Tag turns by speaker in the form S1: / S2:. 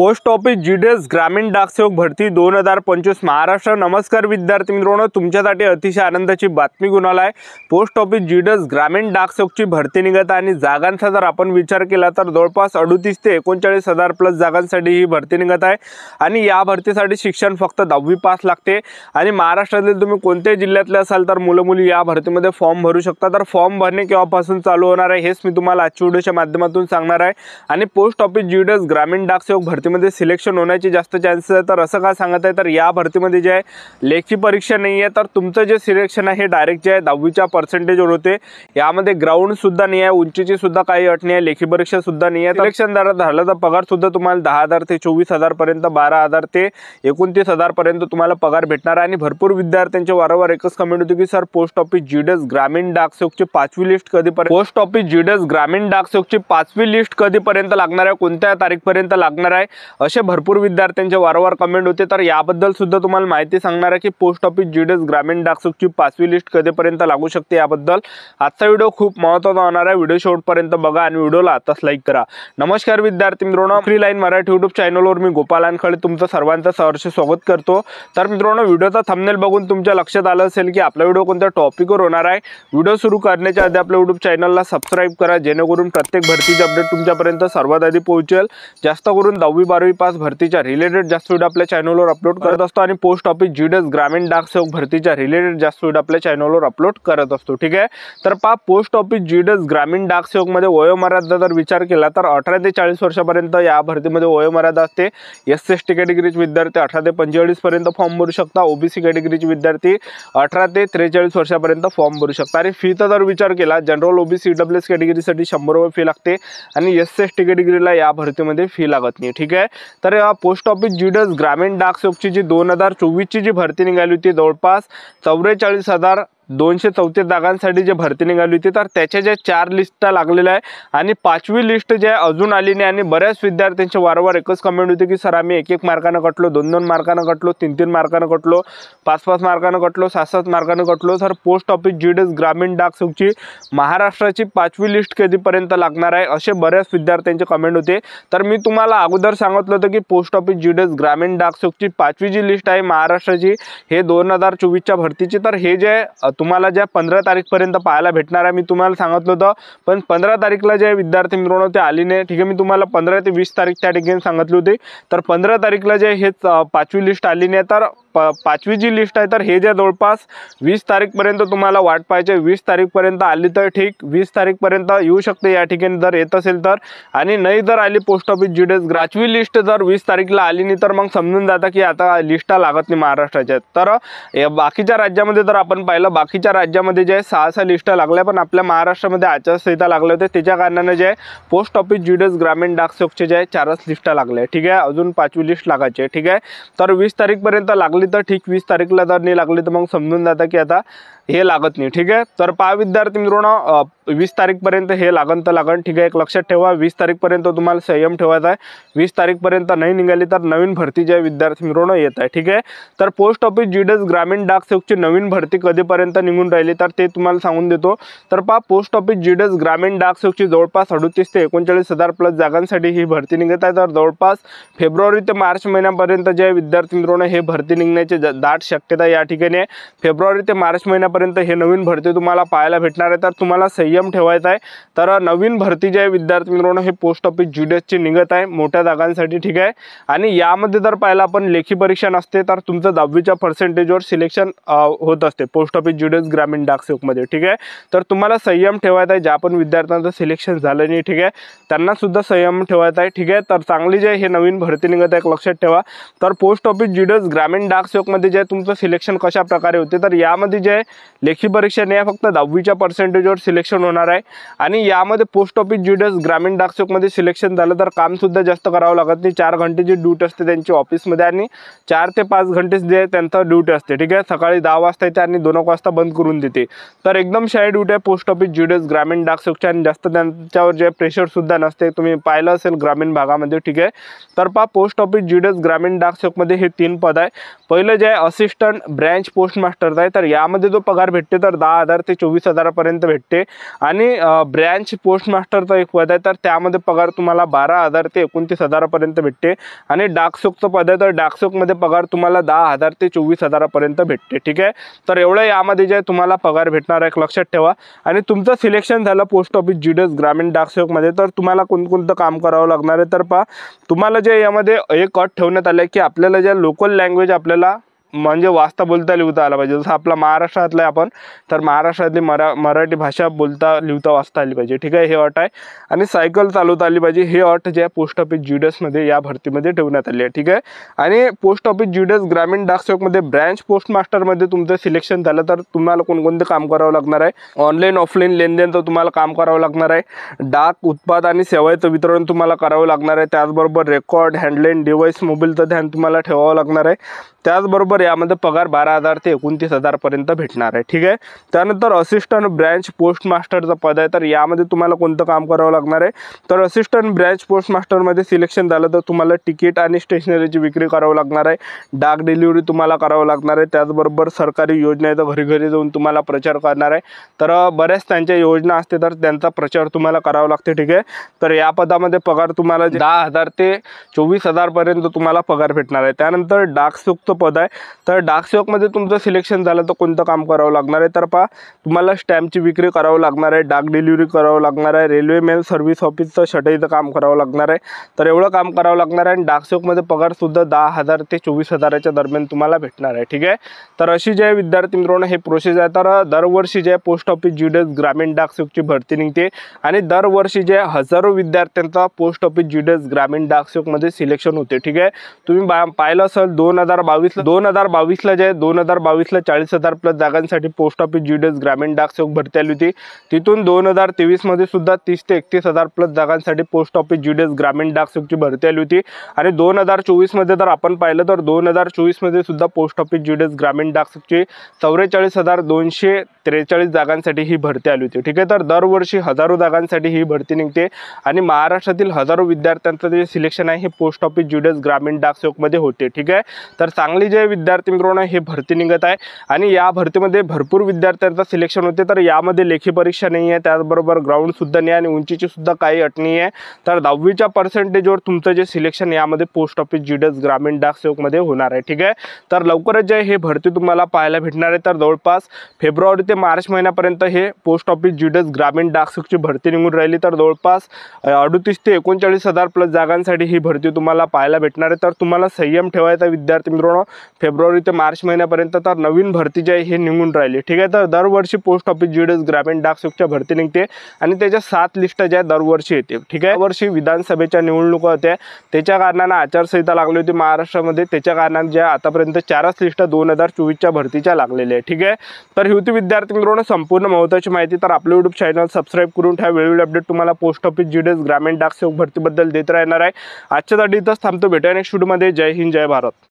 S1: Post office GDS ग्रामीण डाकसेवक भरती 2025 महाराष्ट्र। नमस्कार विद्यार्थी मित्रांनो, तुमच्यासाठी अतिशय आनंदाची बातमी घेऊन आलाय। पोस्ट ऑफिस जीडीएस ग्रामीण डाकसेवकची भरती निघत आणि जागांचा जर आपण विचार केला तर जवळपास 38 ते 39,000 प्लस जागांसाठी ही भरती निघत आहे आणि या भरतीसाठी शिक्षण फक्त 10वी पास लागते आणि महाराष्ट्रातील तुम्ही कोणत्याही जिल्ह्यातले असाल तर मुलं मुली या भरतीमध्ये फॉर्म भरू शकता। तर फॉर्म भरणे केव्हापासून चालू होणार आहे हेच मी तुम्हाला आजच्या व्हिडिओच्या माध्यमातून सांगणार आहे। आणि पोस्ट ऑफिस जीडीएस ग्रामीण डाकसेवक भरतीमध्ये सिलेक्शन होण्याचे जास्त चान्सेस आहे। तर असं का सांगत आहे तर या भरतीमध्ये जे आहे लेखी परीक्षा नाही आहे, तर तुमचं जे सिलेक्शन आहे हे डायरेक्ट जे आहे 10वीच्या पर्सेंटेजवर होते। यामध्ये ग्राउंड सुद्धा नाही आहे, उंचीची सुद्धा काही अट नाही आहे, लेखी परीक्षा सुद्धा नाही आहे। सिलेक्शन झालं तर पगार सुद्धा तुम्हाला 10,000 ते 24,000 पर्यंत, 12,000 ते 29,000 पर्यंत तुम्हाला पगार भेटणार आहे। आणि भरपूर विद्यार्थ्यांचे वारंवार एकच कमेंट होती की सर पोस्ट ऑफिस जीडीएस ग्रामीण डाकसेवकची 5वी लिस्ट कधीपर्यंत, पोस्ट ऑफिस जीडीएस ग्रामीण डाकसेवकची 5वी लिस्ट कधीपर्यंत लागणार आहे, कोणत्या तारीखपर्यंत लागणार आहे, असे भरपूर विद्यार्थ्यांचे वारंवार कमेंट होते। तर याबद्दल सुद्धा तुम्हाला माहिती सांगणार आहे की पोस्ट ऑफिस जीडीएस ग्रामीण डाकसेवकची 5वी लिस्ट कधीपर्यंत लागू शकते याबद्दल आजचा व्हिडिओ खूप महत्त्वाचा होणार आहे। व्हिडिओ शेवटपर्यंत बघा आणि व्हिडिओला आताच लाईक करा। नमस्कार विद्यार्थी मित्रांनो, फ्री लाईन मराठी यूट्यूब चॅनलवर मी गोपाल अनखळे तुमचं सर्वांचं सहर्ष स्वागत करतो। तर मित्रांनो, व्हिडिओचा थंबनेल बघून तुमच्या लक्षात आलं असेल की आपला व्हिडिओ कोणत्या टॉपिकवर होणार आहे। व्हिडिओ सुरू करण्याच्या आधी आपल्या यूट्यूब चॅनलला सबस्क्राइब करा, जेणेकरून प्रत्येक भरतीचे अपडेट तुमच्यापर्यंत सर्वात आधी पोहोचेल। जास्त करून 10वी 12वी पास भरतीच्या रिलेटेड जास्त व्हिडिओ आपल्या चॅनलवर अपलोड करत असतो आणि पोस्ट ऑफिस जीडीएस ग्रामीण डाकसेवक भरतीच्या रिलेटेड जास्त व्हिडिओ आपल्या चॅनलवर अपलोड करत असतो। ठीक आहे, तर पोस्ट ऑफिस जीडीएस ग्रामीण डाकसेवक मध्ये वयोमर्यादा जर विचार केला तर 18 ते 40 वर्षापर्यंत या भरतीमध्ये वयोमर्यादा असते। एससी कॅटेगरीचे विद्यार्थी 18 ते 45 पर्यंत फॉर्म भरू शकता, ओबीसी कॅटेगरीचे विद्यार्थी 18 ते 43 वर्षापर्यंत फॉर्म भरू शकता। आणि फीचा जर विचार केला जनरल ओबीसी ईडब्ल्यूएस कॅटेगरीसाठी 100 रुपये फी लागते आणि एससी कॅटेगरीला या भरतीमध्ये फी लागत नाही। ठीक आहे, तर पोस्ट ऑफिस जीडीएस ग्रामीण डाकसेवकची जी 2024ची जी भरती निघाली होती जवळपास 44,234 जागांसाठी जे भरती निघाली होती, तर त्याच्या ज्या 4 लिस्ट लागलेल्या आहे आणि 5वी लिस्ट जे अजून आली नाही। आणि बऱ्याच विद्यार्थ्यांचे वारंवार एकच कमेंट होते की सर आम्ही 1-1 मार्काने कटलो, 2-2 मार्काने कटलो, 3-3 मार्काने कटलो, 5-5 मार्काने कटलो, 7-7 मार्काने कटलो। तर पोस्ट ऑफिस जीडीएस ग्रामीण डाकसेवकची महाराष्ट्राची 5वी लिस्ट कधीपर्यंत लागणार आहे असे बऱ्याच विद्यार्थ्यांचे कमेंट होते। तर मी तुम्हाला अगोदर सांगितलं होतं की पोस्ट ऑफिस जीडीएस ग्रामीण डाकसेवकची 5वी जी लिस्ट आहे महाराष्ट्राची हे 2024च्या भरतीची, तर हे जे तुम्हाला ज्या 15 तारीखपर्यंत पाहायला भेटणार आहे मी तुम्हाला सांगितलं होतं, पण 15 तारीखला जे विद्यार्थी मित्रांनो ते आली नाही। ठीक आहे, मी तुम्हाला 15 ते 20 तारीख त्या ठिकाणी सांगितली होती, तर 15 तारीखला जे हे 5वी लिस्ट आली नाही। तर 5वी जी लिस्ट आहे तर हे जे जवळपास 20 तारीखपर्यंत तुम्हाला वाट पाहिजे, 20 तारीखपर्यंत आली तर ठीक, 20 तारीखपर्यंत येऊ शकते या ठिकाणी जर येत असेल तर। आणि नाही जर आली पोस्ट ऑफिस जीडीएस 5वी लिस्ट जर 20 तारीखला आली नाही तर मग समजून जाता की आता लिस्टा लागत नाही महाराष्ट्राच्या। तर बाकीच्या राज्यामध्ये जर आपण पाहिलं, बाकीच्या राज्यामध्ये जे 6 लिस्टा लागल्या, पण आपल्या महाराष्ट्रामध्ये आचारसंहिता लागले होते, त्याच्या कारणाने जे पोस्ट ऑफिस जीडीएस ग्रामीण डाकसेवकचे जे 4च लिस्टा लागल्या। ठीक आहे, अजून 5वी लिस्ट लागायची आहे। ठीक आहे, तर 20 तारीखपर्यंत लागली तर ठीक, 20 तारीखला जर नाही लागली तर मग समजून जाता की आता हे लागत नाही। ठीक आहे, तर विद्यार्थी मित्रांनो 20 तारीखपर्यंत हे लागन तर लागन। ठीक आहे, एक लक्षात ठेवा 20 तारीखपर्यंत तुम्हाला संयम ठेवायचा आहे। 20 तारीखपर्यंत नाही निघाली तर नवीन भरती जे विद्यार्थी मित्रांनो येत आहे। ठीक आहे, तर पोस्ट ऑफिस जीडीएस ग्रामीण डाकसेवकची नवीन भरती कधीपर्यंत निघून राहिली तर ते तुम्हाला सांगून देतो। तर पोस्ट ऑफिस जीडीएस ग्रामीण डाकसेवकची जवळपास 38 ते 39,000 प्लस जागांसाठी ही भरती निघत आहे। तर जवळपास फेब्रुवारी ते मार्च महिन्यापर्यंत जे विद्यार्थी मित्रांनो हे भरती निघण्याची दाट शक्यता या ठिकाणी आहे। फेब्रुवारी ते मार्च महिन्यापर्यंत हे नवीन भरती तुम्हाला पाहायला भेटणार आहे, तर तुम्हाला संयम ठेवायचा आहे। तर नवीन भरती जे विद्यार्थी मित्रांनो हे पोस्ट ऑफिस जीडीएसची निघत आहे मोठ्या जागांसाठी। ठीक आहे, आणि यामध्ये जर पाहिलं आपण लेखी परीक्षा नसते, तर तुमचं 10वीच्या पर्सेंटेजवर सिलेक्शन होत असते पोस्ट ऑफिस जीडीएस ग्रामीण डाकसेवकमध्ये। ठीक आहे, तर तुम्हाला संयम ठेवायचा आहे, ज्या पण विद्यार्थ्यांचं सिलेक्शन झालं नाही ठीक आहे त्यांना सुद्धा संयम ठेवायचा आहे। ठीक आहे, तर चांगली जे हे नवीन भरती निघत आहे लक्षात ठेवा। तर पोस्ट ऑफिस जीडीएस ग्रामीण डाकसेवकमध्ये जे तुमचं सिलेक्शन कशा प्रकारे होते, तर यामध्ये जे लेखी परीक्षा नाही फक्त 10वीच्या पर्सेंटेजवर सिलेक्शन होणार आहे। आणि यामध्ये पोस्ट ऑफिस जीडीएस ग्रामीण डाकसेवकमध्ये सिलेक्शन झालं तर काम सुद्धा जास्त करावं लागत नाही। 4 घंटेची ड्यूटी असते त्यांची ऑफिसमध्ये आणि 4 ते 5 घंटे जे त्यांचं ड्यूटी असते। ठीक आहे, सकाळी 10 वाजता येते आणि 2 वाजता बंद करून देते। तर एकदम शाही ड्यूटी आहे पोस्ट ऑफिस जीडीएस ग्रामीण डाकसेवकची आणि जास्त त्यांच्यावर जे प्रेशर सुद्धा नसते, तुम्ही पाहिलं असेल ग्रामीण भागामध्ये। ठीक आहे, तर पोस्ट ऑफिस जीडीएस ग्रामीण डाकसेवकमध्ये हे 3 पद आहे। पहिलं जे आहे असिस्टंट ब्रँच पोस्ट मास्टर आहे, तर यामध्ये जो पगार भेटते तर 10,000 ते 24,000 पर्यंत भेटते। आणि ब्रँच पोस्ट मास्टरचं एक पद आहे, तर त्यामध्ये पगार तुम्हाला 12,000 ते 29,000 पर्यंत भेटते. आणि डाकसेवकचं पद आहे, तर डाकसेवकमध्ये पगार तुम्हाला 10,000 ते 24,000 पर्यंत भेटते. ठीक आहे, तर एवढं यामध्ये जे तुम्हाला पगार भेटणार आहे लक्षात ठेवा. आणि तुमचं सिलेक्शन झालं पोस्ट ऑफिस GDS ग्रामीण डाकसेवकमध्ये, तर तुम्हाला कोणकोणतं काम करावं लागणार आहे. तर पहा, तुम्हाला जे यामध्ये एक अट ठेवण्यात आलं की आपल्याला ज्या लोकल लँग्वेज आपल्याला म्हणजे वाचता बोलता लिहिता आला पाहिजे. जसं आपला महाराष्ट्रातला आपण, तर महाराष्ट्रातली मराठी भाषा बोलता लिहिता वाचता आली पाहिजे. ठीक आहे, हे अट आहे. आणि सायकल चालवता आली पाहिजे, हे अट जे पोस्ट ऑफिस GDSमध्ये या भरतीमध्ये ठेवण्यात आली आहे. ठीक आहे, आणि पोस्ट ऑफिस GDS ग्रामीण डाकसेवकमध्ये ब्रँच पोस्ट मास्टरमध्ये तुमचं सिलेक्शन झालं तर तुम्हाला कोणकोणते काम करावं लागणार आहे. ऑनलाईन ऑफलाईन लेनदेन तर तुम्हाला काम करावं लागणार आहे. डाक उत्पाद आणि सेवांचं वितरण तुम्हाला करावं लागणार आहे. त्याचबरोबर रेकॉर्ड, हँडलाईन डिव्हाइस, मोबाईलचं ध्यान तुम्हाला ठेवावं लागणार आहे. त्याचबरोबर यामध्ये पगार 12,000 ते 29,000 पर्यंत भेटणार आहे. ठीक आहे, त्यानंतर असिस्टंट ब्रँच पोस्ट मास्टरचं पद आहे, तर यामध्ये तुम्हाला कोणतं काम करावं लागणार आहे. तर असिस्टंट ब्रँच पोस्ट मास्टरमध्ये सिलेक्शन झालं तर तुम्हाला तिकीट आणि स्टेशनरीची विक्री करावं लागणार आहे. डाक डिलिव्हरी तुम्हाला करावं लागणार आहे. त्याचबरोबर सरकारी योजना आहे, तर घरी घरी जाऊन तुम्हाला प्रचार करणार आहे. तर बऱ्याच त्यांच्या योजना असते, तर त्यांचा प्रचार तुम्हाला करावा लागते. ठीक आहे, तर या पदामध्ये पगार तुम्हाला 10,000 ते 24,000 पर्यंत तुम्हाला पगार भेटणार आहे. त्यानंतर डाकसेवक पद आहे, तर डाकसेवकमध्ये तुमचं सिलेक्शन झालं तर कोणतं काम करावं लागणार आहे. तर पहा, तुम्हाला स्टॅम्पची विक्री करावं लागणार आहे, डाक डिलिव्हरी करावं लागणार आहे, रेल्वे मेल सर्व्हिस ऑफिसचं छटाईचं काम करावं लागणार आहे. तर एवढं काम करावं लागणार आहे. आणि डाकसेवकमध्ये पगारसुद्धा 10,000 ते 24,000च्या दरम्यान तुम्हाला भेटणार आहे. ठीक आहे, तर अशी जे विद्यार्थी मित्रांनो हे प्रोसेस आहे. तर दरवर्षी जे पोस्ट ऑफिस GDS ग्रामीण डाकसेवकची भरती निघते आणि दरवर्षी जे हजारो विद्यार्थ्यांचा पोस्ट ऑफिस GDS ग्रामीण डाकसेवकमध्ये सिलेक्शन होते. ठीक आहे, तुम्ही पाहिलं असेल 2022ला जे 2022ला 40,000 प्लस जागांसाठी पोस्ट ऑफिस GDS ग्रामीण डाकसेवक भरती आली होती. तिथून 2023 मध्ये सुद्धा 30 ते 31,000 प्लस जागांसाठी पोस्ट ऑफिस GDS ग्रामीण डाकसेवकची भरती आली होती. आणि 2024 मध्ये जर आपण पाहिलं तर 2024 मध्ये सुद्धा पोस्ट ऑफिस GDS ग्रामीण डाकसेवकची 44,243 जागांसाठी ही भरती आली होती. ठीक आहे, तर दरवर्षी हजारो जागांसाठी ही भरती निघते आणि महाराष्ट्रातील हजारो विद्यार्थ्यांचं जे सिलेक्शन आहे हे पोस्ट ऑफिस GDS ग्रामीण डाकसेवकमध्ये होते. ठीक आहे, तर चांगली जे विद्यार्थी मित्रांनो हे भरती निघत आहे आणि या भरतीमध्ये भरपूर विद्यार्थ्यांचं सिलेक्शन होते. तर यामध्ये लेखी परीक्षा नाही आहे, त्याचबरोबर ग्राउंड सुद्धा नाही आणि उंचीची सुद्धा काही अट नाही आहे. तर 10वीच्या पर्सेंटेजवर तुमचं जे सिलेक्शन यामध्ये पोस्ट ऑफिस GDS ग्रामीण डाकसेवकमध्ये होणार आहे. ठीक आहे, तर लवकरच जे हे भरती तुम्हाला पाहायला भेटणार आहे. तर जवळपास फेब्रुवारी ते मार्च महिन्यापर्यंत हे पोस्ट ऑफिस GDS ग्रामीण डाकसेवकची भरती निघून राहिली. तर जवळपास 38 ते 39,000 प्लस जागांसाठी ही भरती तुम्हाला पाहायला भेटणार आहे. तर तुम्हाला संयम ठेवायचा विद्यार्थी मित्रांनो फेब्रुवारी ते मार्च महिन्यापर्यंत तर नवीन भरती जी आहे हे निघून राहिली. ठीक आहे, तर दरवर्षी पोस्ट ऑफिस GDS ग्रामीण डाकसेवकच्या भरती निघते आणि त्याच्या 7 लिस्ट ज्या दरवर्षी येते. ठीक आहे, वर्षी विधानसभेच्या निवडणुका होत्या, त्याच्या कारणाने आचारसंहिता लागली होती महाराष्ट्रामध्ये. त्याच्या कारणाने ज्या आतापर्यंत 4च लिस्ट 2024च्या भरतीच्या लागलेल्या आहे. ठीक आहे, तर ही होती विद्यार्थी मित्रांनो संपूर्ण महत्त्वाची माहिती. तर आपलं YouTube चॅनल सबस्क्राईब करून ठेवा, वेळोवेळी अपडेट तुम्हाला पोस्ट ऑफिस GDS ग्रामीण डाकसेवक भरतीबद्दल देत राहणार आहे. आजच्यासाठी इथंच थांबतो, भेटूया नेक्स्ट व्हिडिओमध्ये. जय हिंद, जय भारत.